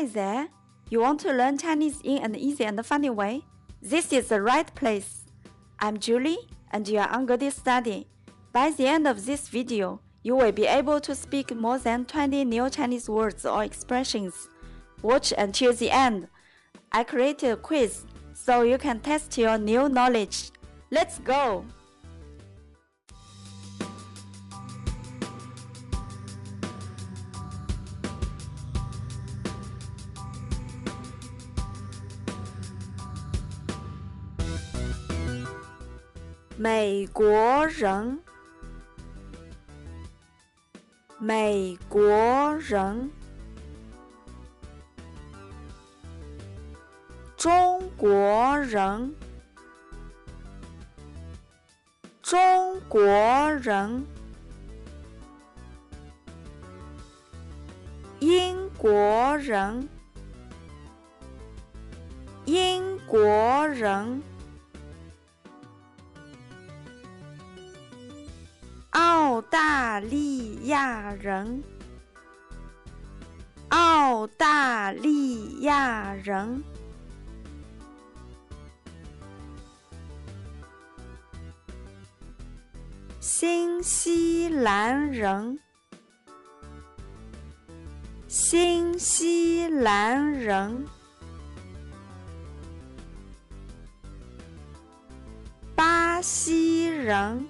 Hi there! You want to learn Chinese in an easy and funny way? This is the right place. I'm Julie, and you are on Good Study. By the end of this video, you will be able to speak more than 20 new Chinese words or expressions. Watch until the end. I created a quiz, so you can test your new knowledge. Let's go!美国人，美国人，中国人，中国人，英国人，英国人。澳大利亚人，澳大利亚人，新西兰人，新西兰人，巴西人，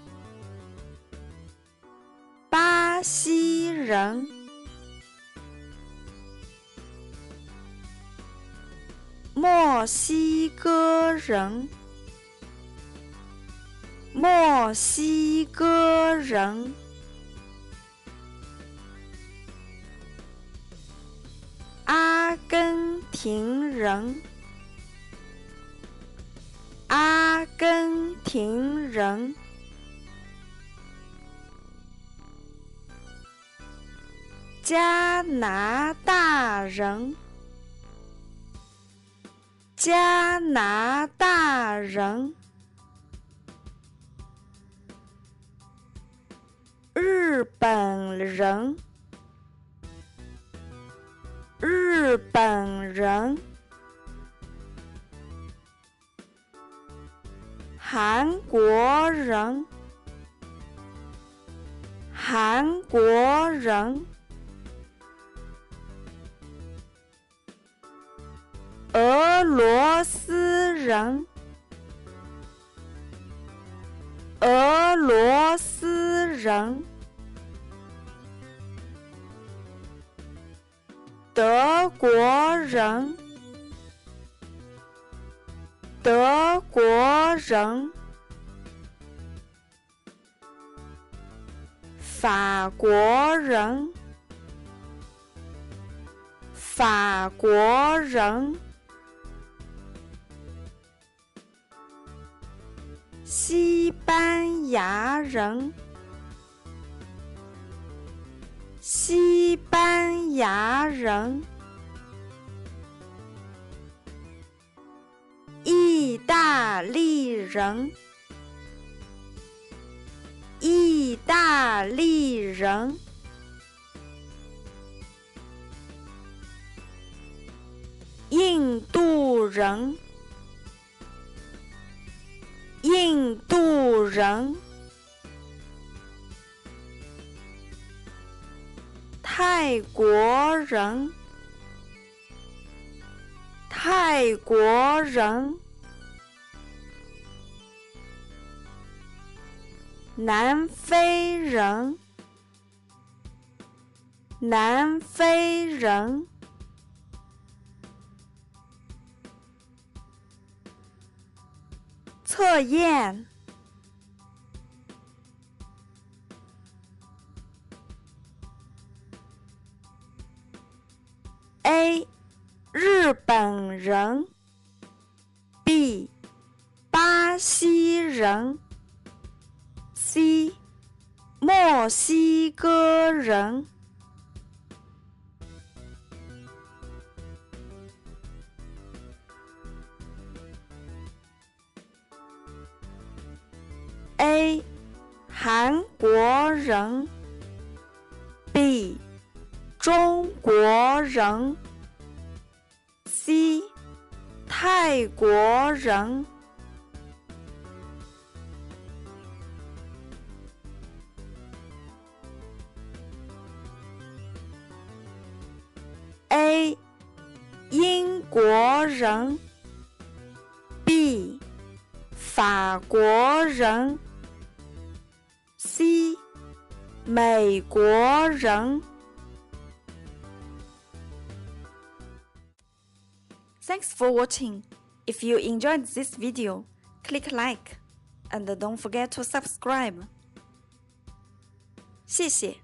巴西人，墨西哥人，墨西哥人，阿根廷人，阿根廷人。加拿大人，加拿大人，日本人，日本人，韩国人，韩国人。俄罗斯人，俄罗斯人，德国人，德国人，法国人，法国人。西班牙人，西班牙人，意大利人，意大利人，印度人，印度人，泰国人，泰国人，南非人，南非人。测验 A. 日本人 B. 巴西人 C. 墨西哥人。A. 韩国人 B. 中国人 C. 泰国人 A. 英国人 B. 法国人 C. 美国人 Thanks for watching. If you enjoyed this video, click like and don't forget to subscribe. 谢谢。